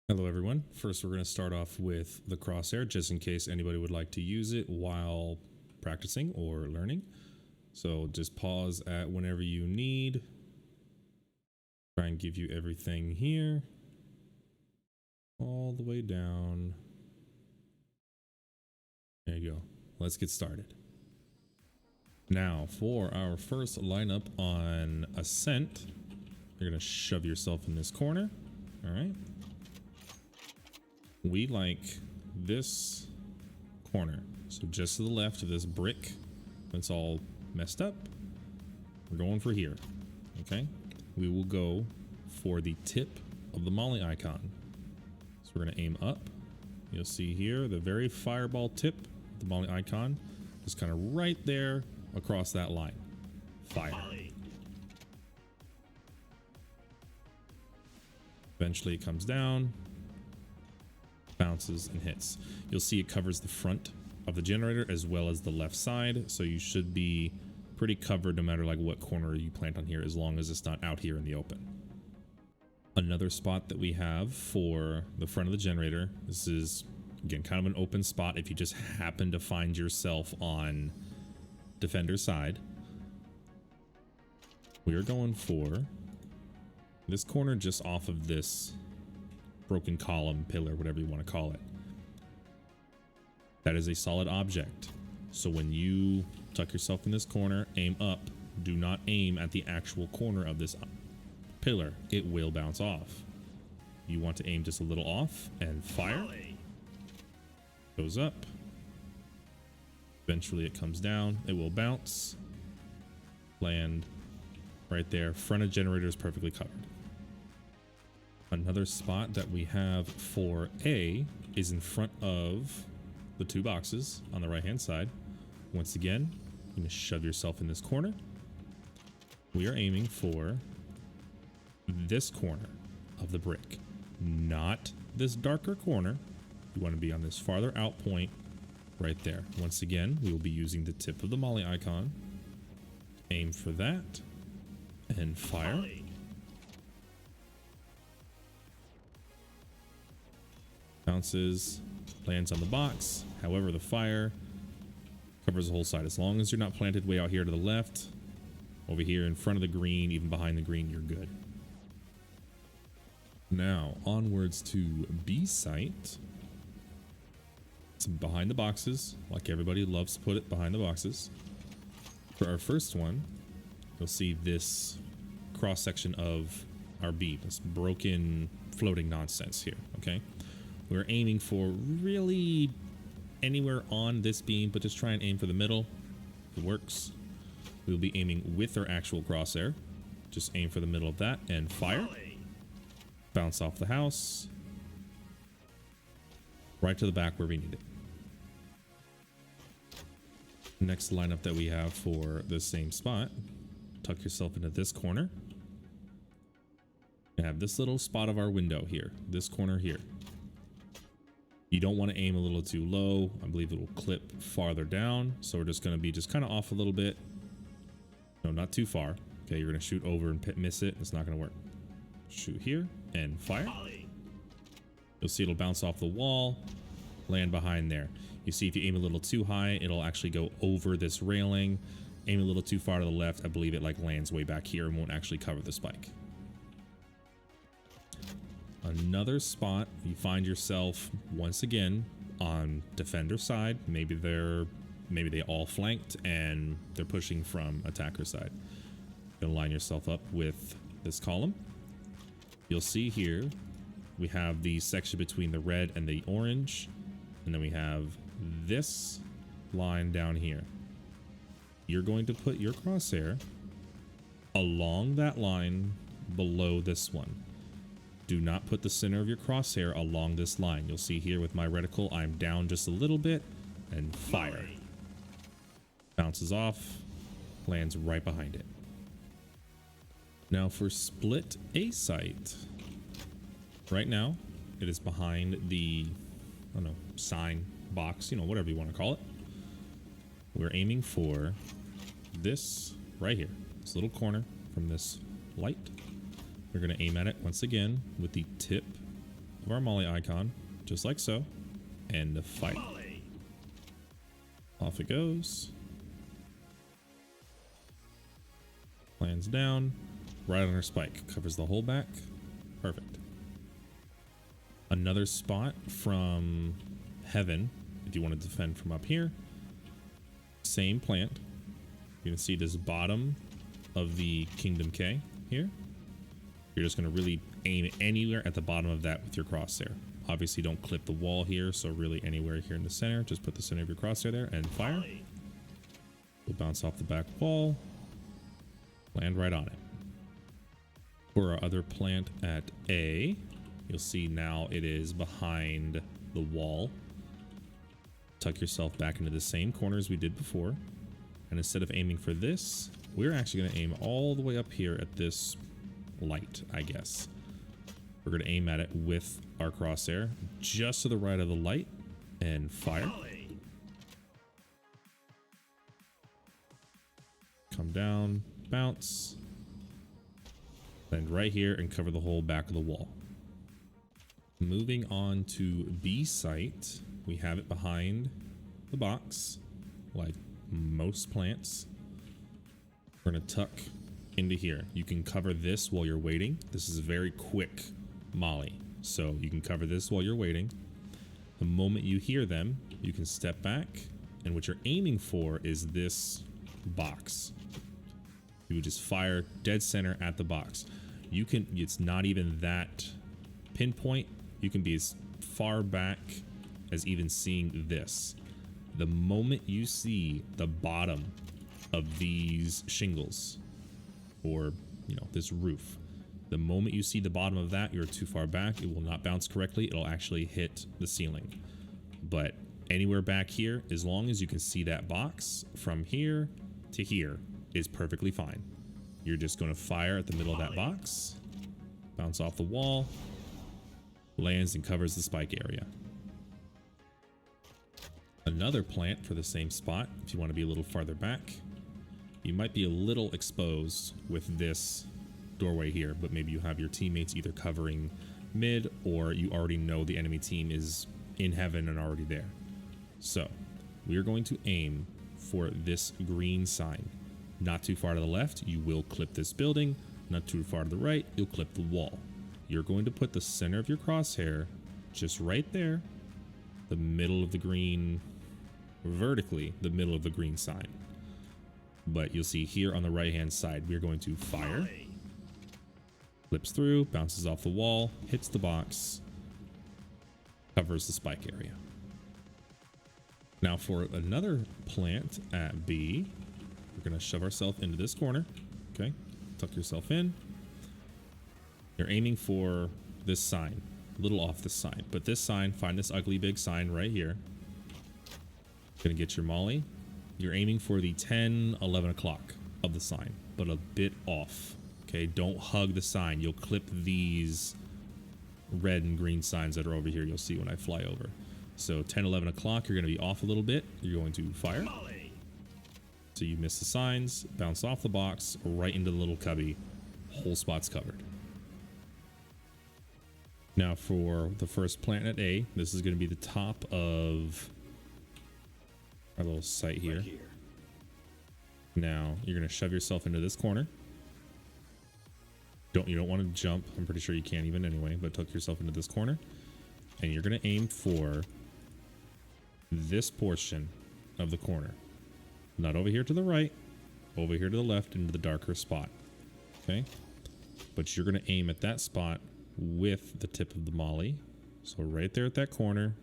Hello everyone. First we're going to start off with the Crosshair just in case anybody would like to use it while practicing or learning. So just pause at whenever you need. Try and give you everything here. All the way down. There you go. Let's get started. Now for our first lineup on Ascent, you're going to shove yourself in this corner. All right. We like this corner, so just to the left of this brick that's all messed up. We're going for here. Okay, we will go for the tip of the molly icon, so we're going to aim up. You'll see here the very fireball tip of the molly icon is kind of right there across that line. Fire. Eventually it comes down, bounces and hits. You'll see it covers the front of the generator as well as the left side, so you should be pretty covered no matter like what corner you plant on here, as long as it's not out here in the open. Another spot that we have for the front of the generator, this is again kind of an open spot if you just happen to find yourself on defender side. We are going for this corner just off of this broken column, pillar, whatever you want to call it. That is a solid object, so when you tuck yourself in this corner, aim up. Do not aim at the actual corner of this pillar. It will bounce off. You want to aim just a little off and fire. Goes up. Eventually it comes down. It will bounce, land right there. Front of generator is perfectly covered. Another spot that we have for A is in front of the two boxes on the right hand side. Once again, you're going to shove yourself in this corner. We are aiming for this corner of the brick, not this darker corner. You want to be on this farther out point right there. Once again, we will be using the tip of the molly icon. Aim for that and fire. Bounces, lands on the box. However, the fire covers the whole side. As long as you're not planted way out here to the left, over here in front of the green, even behind the green, you're good. Now onwards to B site. It's behind the boxes, like everybody loves to put it behind the boxes. For our first one, you'll see this cross section of our beam, this broken floating nonsense here. Okay, we're aiming for really anywhere on this beam, but just try and aim for the middle. If it works, we'll be aiming with our actual crosshair. Just aim for the middle of that and fire. Bounce off the house right to the back where we need it. Next lineup that we have for the same spot, tuck yourself into this corner. We have this little spot of our window here, this corner here. You don't want to aim a little too low. I believe it will clip farther down, so we're just going to be just kind of off a little bit. No, not too far. Okay, you're going to shoot over and miss it. It's not going to work. Shoot here and fire. You'll see it'll bounce off the wall, land behind there. You see if you aim a little too high, it'll actually go over this railing. Aim a little too far to the left, I believe it like lands way back here and won't actually cover the spike. Another spot, you find yourself once again on defender side. Maybe they all flanked and they're pushing from attacker side. You're gonna line yourself up with this column. You'll see here we have the section between the red and the orange, and then we have this line down here. You're going to put your crosshair along that line below this one. Do not put the center of your crosshair along this line. You'll see here with my reticle, I'm down just a little bit and fire. Bounces off, lands right behind it. Now for split A site. Right now, it is behind the, I don't know, sign box, you know, whatever you want to call it. We're aiming for this right here, this little corner from this light. We're going to aim at it once again with the tip of our molly icon, just like so, and the fight. Off it goes. Lands down, right on her spike, covers the whole back. Perfect. Another spot from heaven, if you want to defend from up here. Same plant. You can see this bottom of the Kingdom K here. You're just going to really aim anywhere at the bottom of that with your crosshair. Obviously don't clip the wall here, so really anywhere here in the center, just put the center of your crosshair there and fire. We'll bounce off the back wall, land right on it. For our other plant at A, you'll see now it is behind the wall. Tuck yourself back into the same corner as we did before. And instead of aiming for this, we're actually going to aim all the way up here at this light, I guess. We're going to aim at it with our crosshair just to the right of the light and fire. Come down, bounce, land right here and cover the whole back of the wall. Moving on to B site, we have it behind the box, like most plants. We're going to tuck into here. You can cover this while you're waiting. This is a very quick molly, so you can cover this while you're waiting. The moment you hear them, you can step back, and what you're aiming for is this box. You would just fire dead center at the box. You can, it's not even that pinpoint. You can be as far back as even seeing this. The moment you see the bottom of these shingles, or this roof, the moment you see the bottom of that, you're too far back. It will not bounce correctly. It'll actually hit the ceiling. But anywhere back here, as long as you can see that box from here to here, is perfectly fine. You're just going to fire at the middle of that box, bounce off the wall, lands and covers the spike area. Another plant for the same spot, if you want to be a little farther back. You might be a little exposed with this doorway here, but maybe you have your teammates either covering mid, or you already know the enemy team is in heaven and already there. So we are going to aim for this green sign. Not too far to the left, you will clip this building. Not too far to the right, you'll clip the wall. You're going to put the center of your crosshair just right there, the middle of the green, vertically the middle of the green sign. But you'll see here on the right hand side, we're going to fire, flips through, bounces off the wall, hits the box, covers the spike area. Now for another plant at B, we're going to shove ourselves into this corner. Okay, tuck yourself in. You're aiming for this sign, a little off this sign, but this sign, find this ugly big sign right here. Gonna get your molly. You're aiming for the 10, 11 o'clock of the sign, but a bit off. Okay, don't hug the sign. You'll clip these red and green signs that are over here. You'll see when I fly over. So 10, 11 o'clock, you're going to be off a little bit. You're going to fire. So you miss the signs, bounce off the box, right into the little cubby. Whole spot's covered. Now for the first plant at A, this is going to be the top of our little site here. Right here. Now you're going to shove yourself into this corner. You don't want to jump. I'm pretty sure you can't even anyway, but tuck yourself into this corner, and you're going to aim for this portion of the corner. Not over here to the right, over here to the left into the darker spot. Okay? But you're going to aim at that spot with the tip of the molly. So right there at that corner,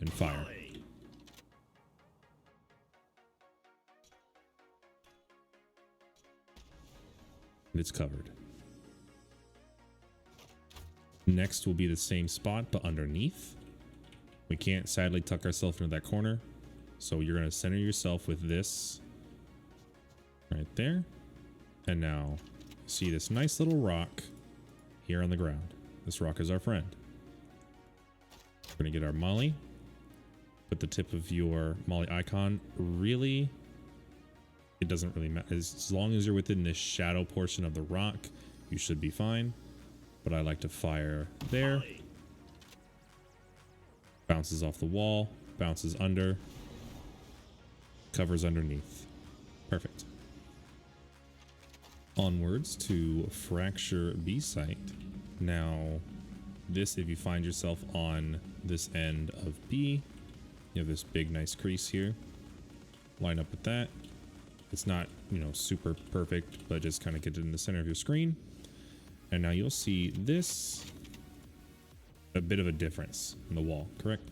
and fire. And it's covered. Next will be the same spot, but underneath. We can't sadly tuck ourselves into that corner. So you're going to center yourself with this right there. And now see this nice little rock here on the ground. This rock is our friend. We're going to get our molly. Put the tip of your molly icon. Really, it doesn't really matter. As long as you're within this shadow portion of the rock, you should be fine. But I like to fire there. Bounces off the wall, bounces under, covers underneath. Perfect. Onwards to Fracture B site. Now, this, if you find yourself on this end of B, you have this big nice crease here. Line up with that. It's not, you know, super perfect, but just kind of get it in the center of your screen. And now you'll see this, a bit of a difference in the wall, correct?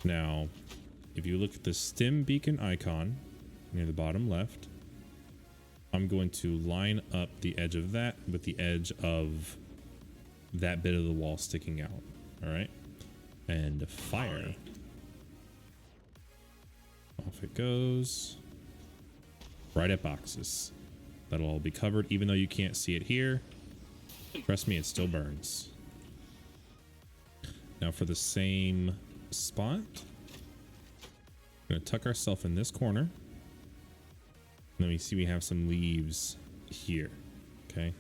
Now, if you look at the stem beacon icon near the bottom left, I'm going to line up the edge of that with the edge of that bit of the wall sticking out. All right. And fire. Off it goes. Right at boxes. That'll all be covered, even though you can't see it here. Trust me, it still burns. Now for the same spot, we're gonna tuck ourselves in this corner. Let me see, we have some leaves here. Okay.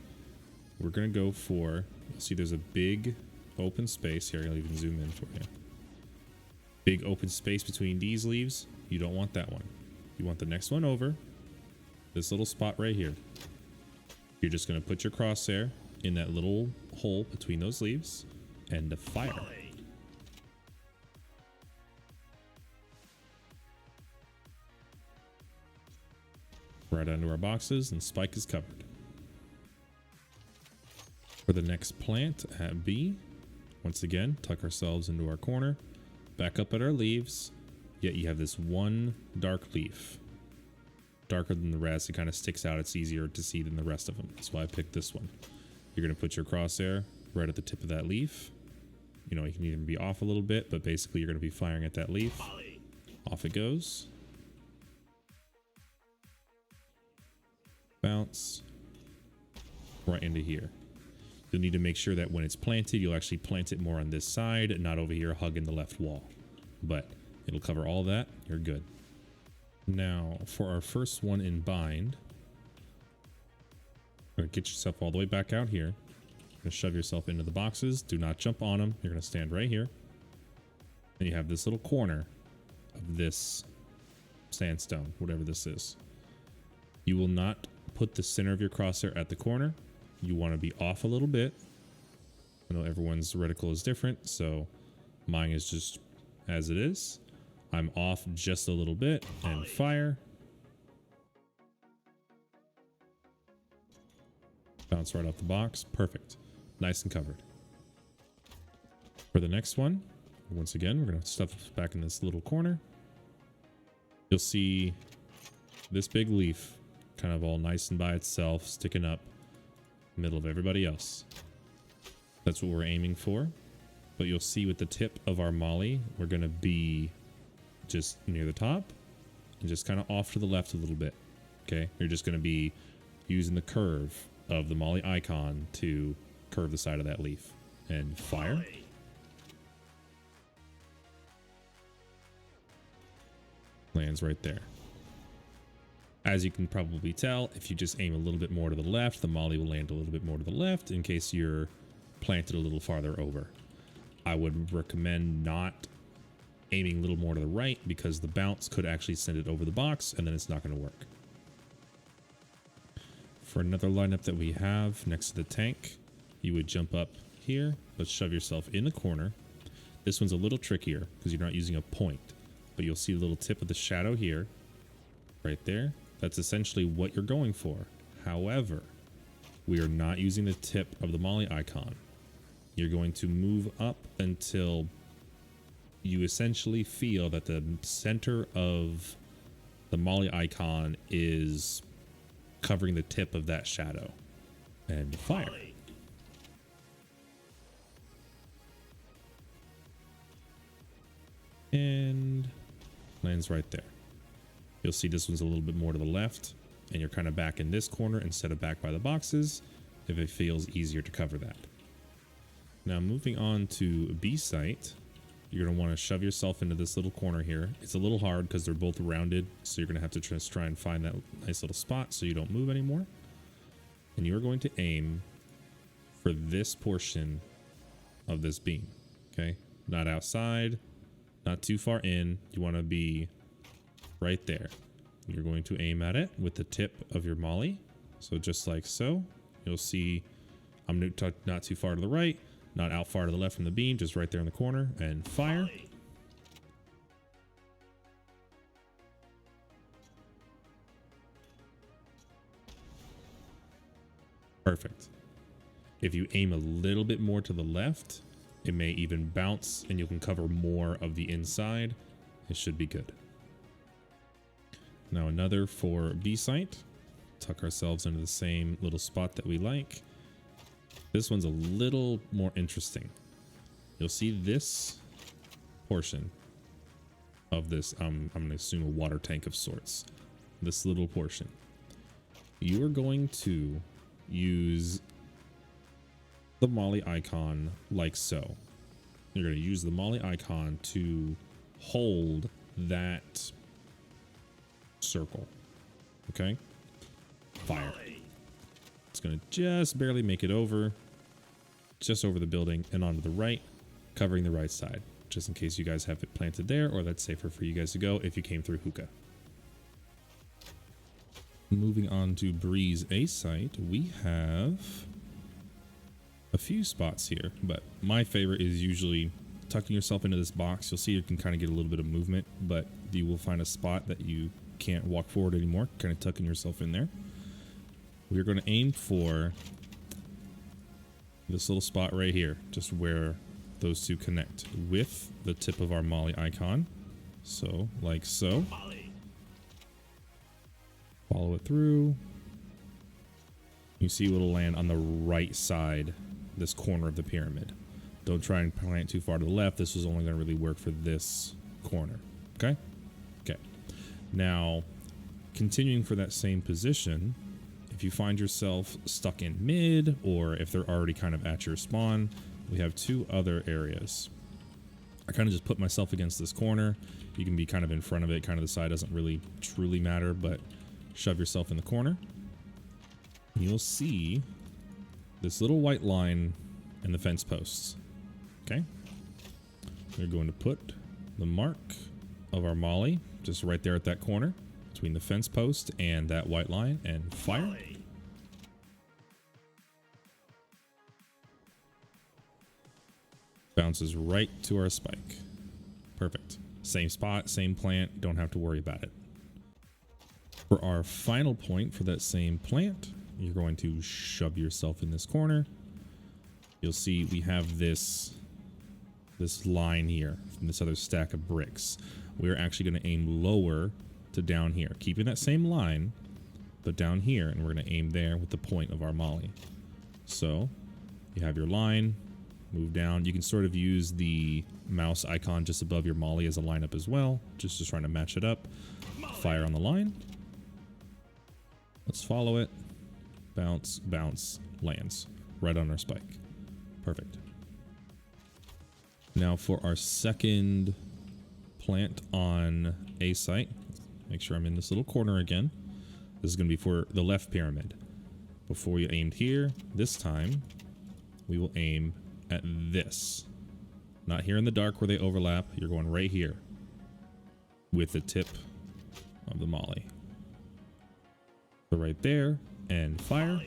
We're gonna go for, see there's a big open space here. I'll even zoom in for you. Big open space between these leaves. You don't want that one. You want the next one over. This little spot right here. You're just gonna put your crosshair in that little hole between those leaves and fire. Right under our boxes, and spike is covered. For the next plant at B, once again, tuck ourselves into our corner, back up at our leaves, yet you have this one dark leaf. Darker than the rest, it kind of sticks out, it's easier to see than the rest of them. That's why I picked this one. You're going to put your crosshair right at the tip of that leaf. You know, you can even be off a little bit, but basically you're going to be firing at that leaf. Off it goes. Bounce right into here. You'll need to make sure that when it's planted, you'll actually plant it more on this side and not over here hugging the left wall. But it'll cover all that. You're good. Now for our first one in bind, get yourself all the way back out here. You're gonna shove yourself into the boxes. Do not jump on them. You're gonna stand right here. And you have this little corner of this sandstone, whatever this is. You will not put the center of your crosshair at the corner. You want to be off a little bit. I know everyone's reticle is different, so mine is just as it is. I'm off just a little bit and fire. Bounce right off the box. Perfect. Nice and covered. For the next one, once again, we're going to stuff this back in this little corner. You'll see this big leaf kind of all nice and by itself, sticking up middle of everybody else. That's what we're aiming for. But you'll see with the tip of our molly, we're going to be just near the top and just kind of off to the left a little bit. Okay, you're just going to be using the curve of the molly icon to curve the side of that leaf and fire. Lands right there. As you can probably tell, if you just aim a little bit more to the left, the molly will land a little bit more to the left in case you're planted a little farther over. I would recommend not aiming a little more to the right because the bounce could actually send it over the box and then it's not going to work. For another lineup that we have next to the tank, you would jump up here, but shove yourself in the corner. This one's a little trickier because you're not using a point, but you'll see a little tip of the shadow here, right there. That's essentially what you're going for. However, we are not using the tip of the molly icon. You're going to move up until you essentially feel that the center of the molly icon is covering the tip of that shadow. And fire. And lands right there. You'll see this one's a little bit more to the left, and you're kind of back in this corner instead of back by the boxes if it feels easier to cover that. Now moving on to B site, you're going to want to shove yourself into this little corner here. It's a little hard because they're both rounded, so you're going to have to just try and find that nice little spot so you don't move anymore. And you're going to aim for this portion of this beam, okay? not outside, not too far in. You want to be right there. You're going to aim at it with the tip of your molly. So just like so, you'll see I'm not too far to the right, not out far to the left from the beam, just right there in the corner, and fire. Perfect. If you aim a little bit more to the left, it may even bounce and you can cover more of the inside. It should be good. Now another for B site. Tuck ourselves into the same little spot that we like. This one's a little more interesting. You'll see this portion of this, I'm going to assume a water tank of sorts. This little portion. You are going to use the molly icon like so. You're going to use the molly icon to hold that circle. Okay? Fire. It's going to just barely make it over, just over the building and onto the right, covering the right side, just in case you guys have it planted there, or that's safer for you guys to go if you came through hookah. Moving on to Breeze A site, we have a few spots here, but my favorite is usually tucking yourself into this box. You'll see you can kind of get a little bit of movement, but you will find a spot that you can't walk forward anymore, kind of tucking yourself in there. We're going to aim for this little spot right here, just where those two connect with the tip of our molly icon. So, like so. Follow it through. You see what'll land on the right side, this corner of the pyramid. Don't try and plant too far to the left. This is only going to really work for this corner. Okay? Okay. Now, continuing for that same position, if you find yourself stuck in mid, or if they're already kind of at your spawn, we have two other areas. I kind of just put myself against this corner. You can be kind of in front of it, kind of the side doesn't really truly matter, but shove yourself in the corner. You'll see this little white line and the fence posts. Okay. We're going to put the mark of our molly just right there at that corner between the fence post and that white line, and fire. Bounces right to our spike. Perfect. Same spot, same plant. Don't have to worry about it. For our final point for that same plant, you're going to shove yourself in this corner. You'll see we have this line here from this other stack of bricks. We're actually going to aim lower to down here, keeping that same line, but down here, and we're going to aim there with the point of our molly. So you have your line, move down. You can sort of use the mouse icon just above your molly as a lineup as well, just trying to match it up. Fire on the line. Let's follow it. Bounce, bounce, lands right on our spike. Perfect. Now for our second plant on A site, make sure I'm in this little corner again. This is going to be for the left pyramid. Before you aimed here, this time we will aim at this. Not here in the dark where they overlap. You're going right here with the tip of the molly. So right there, and fire.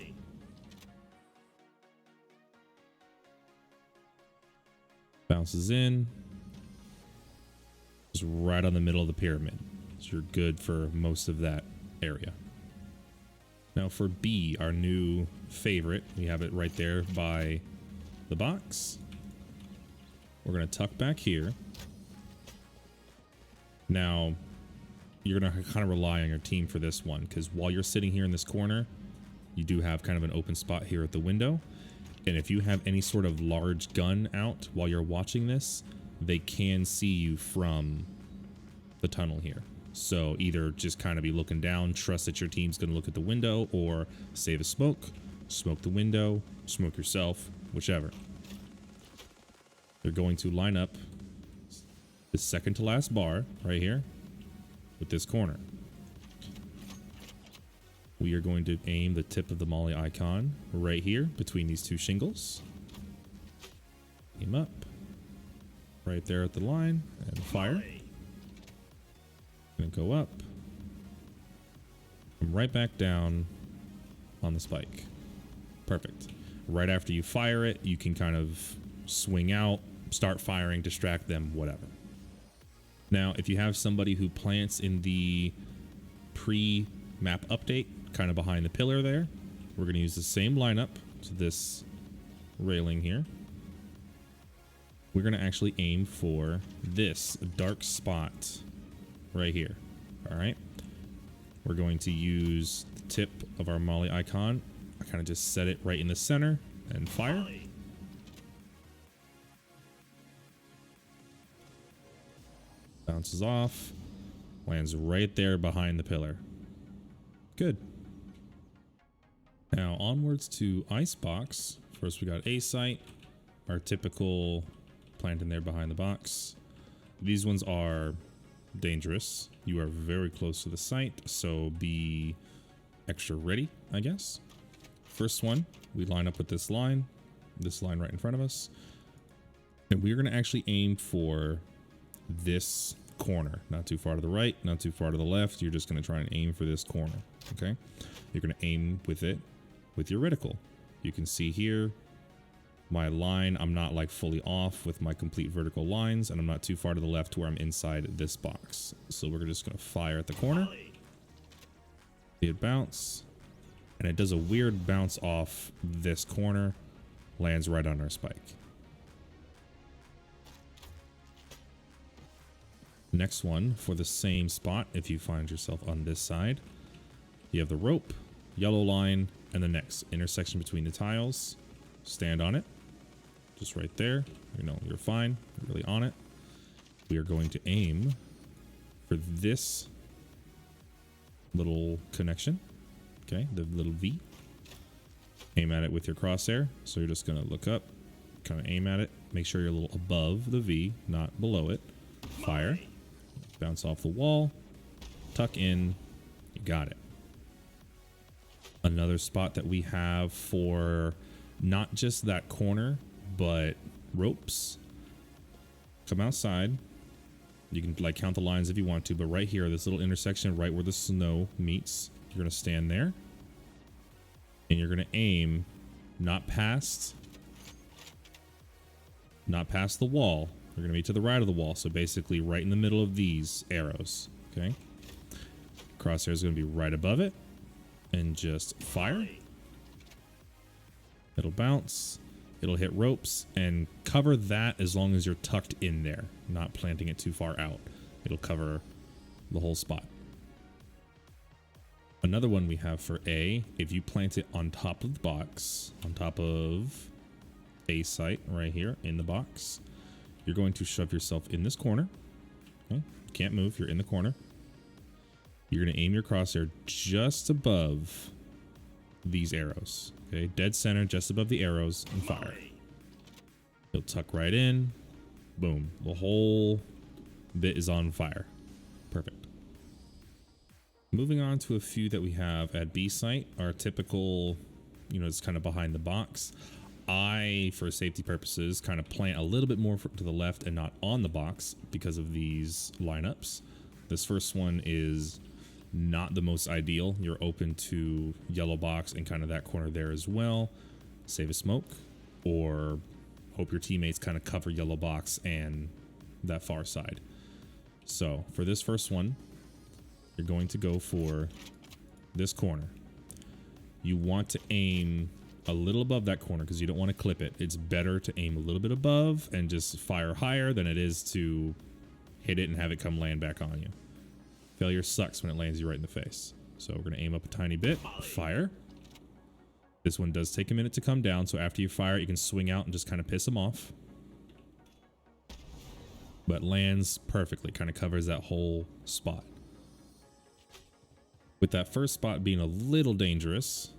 Bounces in. Just right on the middle of the pyramid. So you're good for most of that area. Now for B, our new favorite, we have it right there by the box. We're going to tuck back here. Now, you're going to kind of rely on your team for this one, because while you're sitting here in this corner, you do have kind of an open spot here at the window. And if you have any sort of large gun out while you're watching this, they can see you from the tunnel here. So either just kind of be looking down, trust that your team's going to look at the window, or save a smoke, smoke the window, smoke yourself, whichever. They're going to line up the second to last bar right here with this corner. We are going to aim the tip of the molly icon right here between these two shingles. Aim up. right there at the line and fire. Gonna go up. Come right back down on the spike. Perfect. Right after you fire it, you can kind of swing out, start firing, distract them, whatever. Now, if you have somebody who plants in the pre-map update, kind of behind the pillar there, we're going to use the same lineup to this railing here. We're going to actually aim for this dark spot right here. All right. We're going to use the tip of our Molly icon. I kind of just set it right in the center and fire. Bounces off, lands right there behind the pillar. Good. Now onwards to IceBox. First we got A site, our typical plant in there behind the box. These ones are dangerous. You are very close to the site, so be extra ready, I guess. First one, we line up with this line right in front of us, and we're going to actually aim for this corner, not too far to the right, not too far to the left. You're just going to try and aim for this corner. Okay, you're going to aim with it with your reticle. You can see here my line, I'm not like fully off with my complete vertical lines, and I'm not too far to the left to where I'm inside this box. So we're just going to fire at the corner. See it bounce, and it does a weird bounce off this corner, lands right on our spike. Next one for the same spot, if you find yourself on this side, you have the rope, yellow line, and the next intersection between the tiles. Stand on it, just right there. You know, you're fine, you're really on it. We are going to aim for this little connection, okay, the little V. Aim at it with your crosshair. So you're just gonna look up, kind of aim at it, make sure you're a little above the V, not below it. Fire, bounce off the wall, tuck in, you got it. Another spot that we have for not just that corner, but ropes. Come outside. You can like count the lines if you want to, but right here, this little intersection right where the snow meets, you're going to stand there and you're going to aim not past the wall. You're going to be to the right of the wall. So basically right in the middle of these arrows. Okay. Crosshair is going to be right above it and just fire. It'll bounce, it'll hit ropes, and cover that as long as you're tucked in there, not planting it too far out. It'll cover the whole spot. Another one we have for A, if you plant it on top of the box, on top of A site right here in the box, you're going to shove yourself in this corner. Okay? You can't move, you're in the corner. You're going to aim your crosshair just above these arrows. Okay, dead center, just above the arrows, and fire. You'll tuck right in. Boom. The whole bit is on fire. Perfect. Moving on to a few that we have at B site. Our typical, you know, it's kind of behind the box. I, for safety purposes, kind of plant a little bit more to the left and not on the box because of these lineups. This first one is not the most ideal. You're open to yellow box and kind of that corner there as well. Save a smoke or hope your teammates kind of cover yellow box and that far side. So for this first one, you're going to go for this corner. You want to aim a little above that corner because you don't want to clip it. It's better to aim a little bit above and just fire higher than it is to hit it and have it come land back on you. Failure sucks when it lands you right in the face. So we're going to aim up a tiny bit, fire. This one does take a minute to come down, so after you fire, you can swing out and just kind of piss them off. But lands perfectly, kind of covers that whole spot. With that first spot being a little dangerous,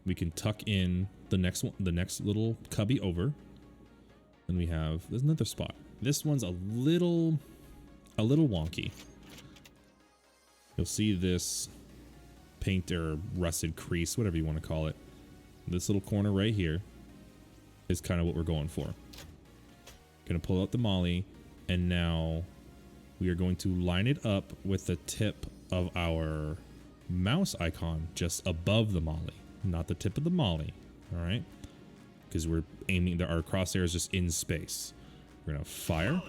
we can tuck in the next one, the next little cubby over. Then we have, there's another spot. This one's a little wonky. You'll see this paint or rusted crease, whatever you want to call it. This little corner right here is kind of what we're going for. Gonna pull out the molly, and now we are going to line it up with the tip of our mouse icon just above the molly, not the tip of the molly. All right, because we're aiming, our crosshair is just in space. We're gonna fire.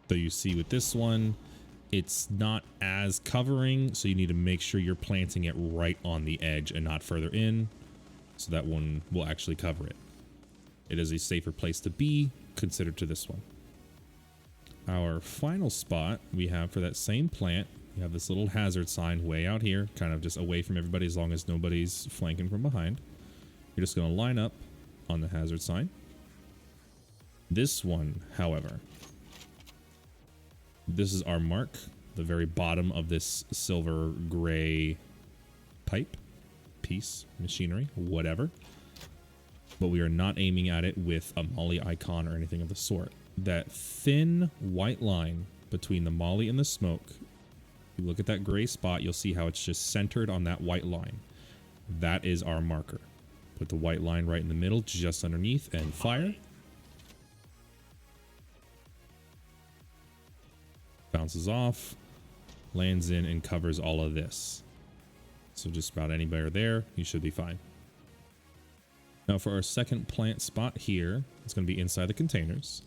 So you see with this one, it's not as covering, so you need to make sure you're planting it right on the edge and not further in, so that one will actually cover it. It is a safer place to be considered to this one. Our final spot we have for that same plant, we have this little hazard sign way out here, kind of just away from everybody as long as nobody's flanking from behind. You're just going to line up on the hazard sign. This one, however, this is our mark, the very bottom of this silver gray pipe, piece, machinery, whatever. But we are not aiming at it with a molly icon or anything of the sort. That thin white line between the molly and the smoke, you look at that gray spot, you'll see how it's just centered on that white line. That is our marker. Put the white line right in the middle, just underneath, and fire. Bounces off, lands in, and covers all of this. So just about anybody there, you should be fine. Now for our second plant spot here, it's going to be inside the containers.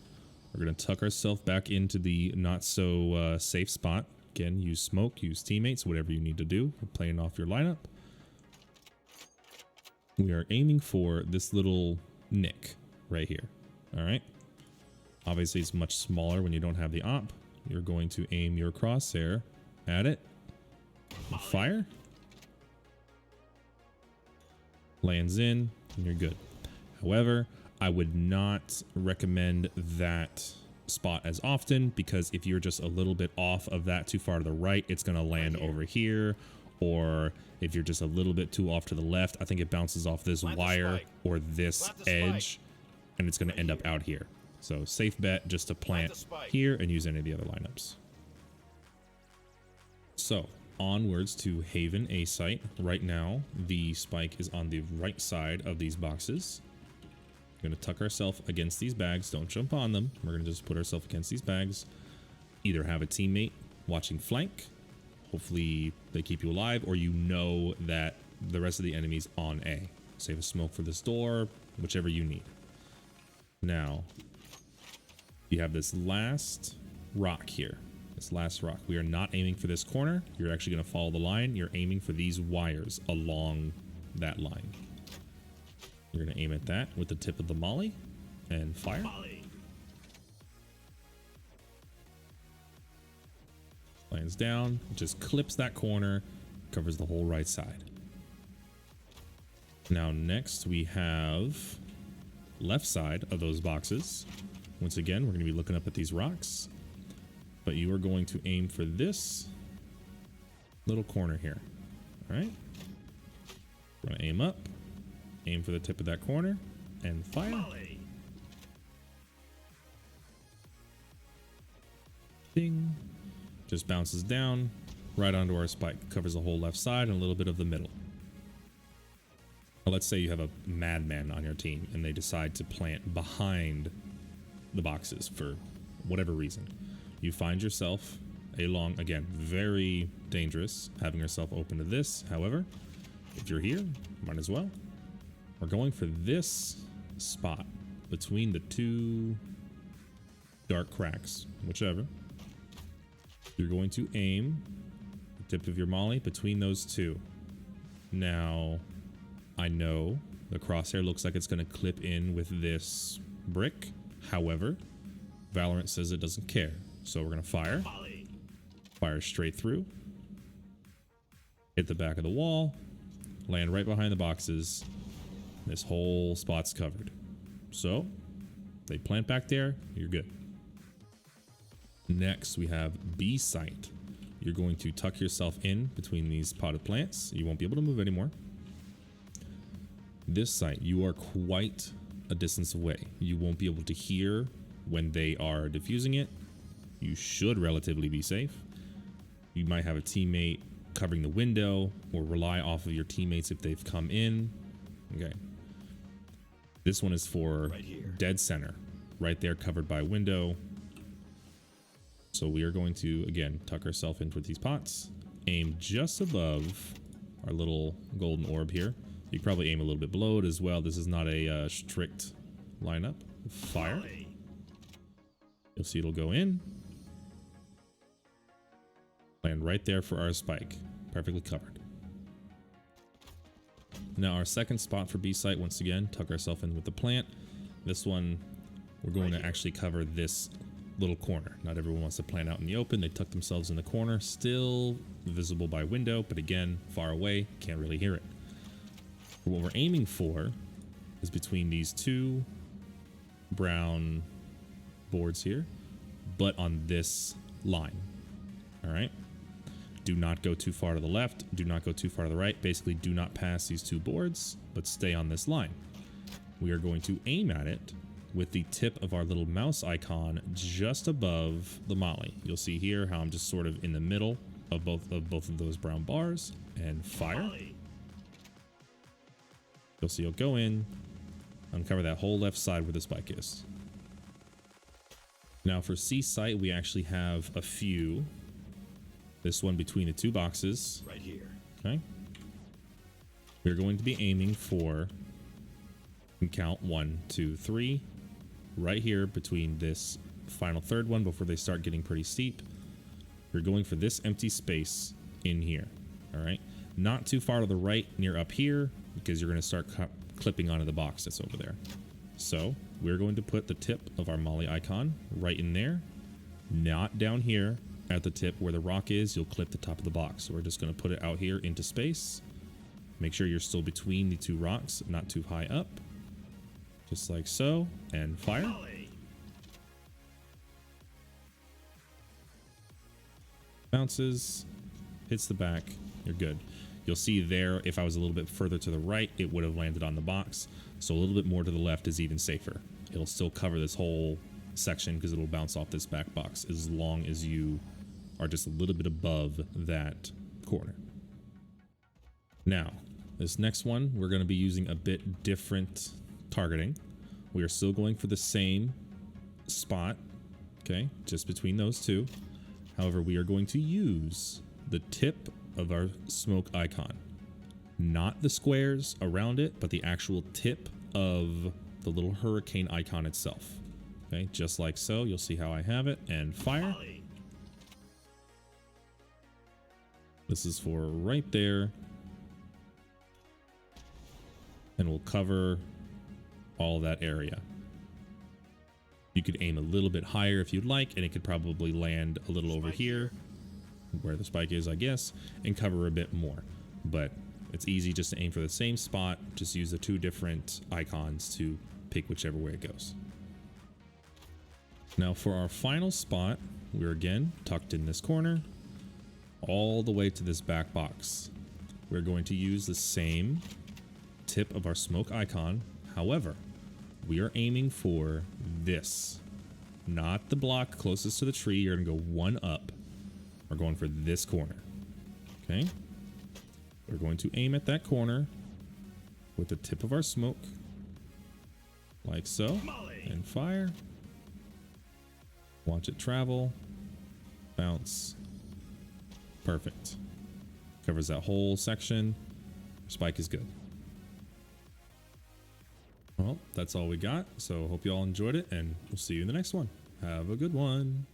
We're going to tuck ourselves back into the not so safe spot. Again, use smoke, use teammates, whatever you need to do. We're playing off your lineup. We are aiming for this little nick right here. All right. Obviously, it's much smaller when you don't have the op. You're going to aim your crosshair at it. Fire. Lands in, and you're good. However, I would not recommend that spot as often, because if you're just a little bit off of that too far to the right, it's going to land over here. Or if you're just a little bit too off to the left, I think it bounces off this wire or this edge, and it's going to end up out here. So safe bet just to plant here and use any of the other lineups. So onwards to Haven A site. Right now, the spike is on the right side of these boxes. We're going to tuck ourselves against these bags. Don't jump on them. We're going to just put ourselves against these bags. Either have a teammate watching flank. Hopefully they keep you alive, or you know that the rest of the enemy's on A. Save a smoke for this door, whichever you need. Now, you have this last rock here. This last rock. We are not aiming for this corner. You're actually going to follow the line. You're aiming for these wires along that line. You're going to aim at that with the tip of the molly and fire. Lands down, just clips that corner, covers the whole right side. Now next we have left side of those boxes. Once again, we're going to be looking up at these rocks, but you are going to aim for this little corner here. All right. We're going to aim up, aim for the tip of that corner, and fire. Ding. Just bounces down right onto our spike. Covers the whole left side and a little bit of the middle. Now, let's say you have a madman on your team and they decide to plant behind the boxes for whatever reason. You find yourself along, again, very dangerous, having yourself open to this. However, if you're here, might as well. We're going for this spot between the two dark cracks, whichever. You're going to aim the tip of your molly between those two. Now, I know the crosshair looks like it's going to clip in with this brick. However, Valorant says it doesn't care. So we're going to fire. Fire straight through. Hit the back of the wall. Land right behind the boxes. This whole spot's covered. So they plant back there. You're good. Next, we have B site. You're going to tuck yourself in between these potted plants. You won't be able to move anymore. This site, you are quite a distance away. You won't be able to hear when they are diffusing it. You should relatively be safe. You might have a teammate covering the window or rely off of your teammates if they've come in. Okay. This one is for dead center, right there covered by window. So we are going to, again, tuck ourselves into these pots, aim just above our little golden orb here. You can probably aim a little bit below it as well. This is not a strict lineup. Fire. You'll see it'll go in. Land right there for our spike. Perfectly covered. Now our second spot for B site, once again, tuck ourselves in with the plant. This one, we're going to actually cover this little corner. Not everyone wants to plant out in the open. They tuck themselves in the corner, still visible by window, but again, far away, can't really hear it. What we're aiming for is between these two brown boards here, but on this line. All right. Do not go too far to the left. Do not go too far to the right. Basically, do not pass these two boards, but stay on this line. We are going to aim at it with the tip of our little mouse icon just above the molly. You'll see here how I'm just sort of in the middle of both of those brown bars, and fire. You'll see it'll go in, uncover that whole left side where the spike is. Now for C site, we actually have a few. This one between the two boxes. Right here. Okay. We're going to be aiming for, you can count 1, 2, 3, right here between this final third one before they start getting pretty steep. We're going for this empty space in here. All right. Not too far to the right near up here, because you're going to start clipping onto the box that's over there. So we're going to put the tip of our molly icon right in there, not down here at the tip where the rock is. You'll clip the top of the box. So we're just going to put it out here into space. Make sure you're still between the two rocks, not too high up. Just like so, and fire. Bounces, hits the back, you're good. You'll see there, if I was a little bit further to the right, it would have landed on the box. So a little bit more to the left is even safer. It'll still cover this whole section because it'll bounce off this back box as long as you are just a little bit above that corner. Now, this next one, we're going to be using a bit different targeting. We are still going for the same spot, okay, just between those two. However, we are going to use the tip of our smoke icon, not the squares around it, but the actual tip of the little hurricane icon itself. Okay, just like so. You'll see how I have it, and fire. This is for right there, and we'll cover all that area. You could aim a little bit higher if you'd like, and it could probably land a little over here where the spike is, I guess, and cover a bit more. But it's easy just to aim for the same spot. Just use the two different icons to pick whichever way it goes. Now for our final spot, we're again tucked in this corner all the way to this back box. We're going to use the same tip of our smoke icon. However, we are aiming for this, not the block closest to the tree. You're gonna go one up. We're going for this corner. Okay. We're going to aim at that corner with the tip of our smoke, like so, and fire. Watch it travel, bounce. Perfect. Covers that whole section. Spike is good. Well, that's all we got. So hope you all enjoyed it, and we'll see you in the next one. Have a good one.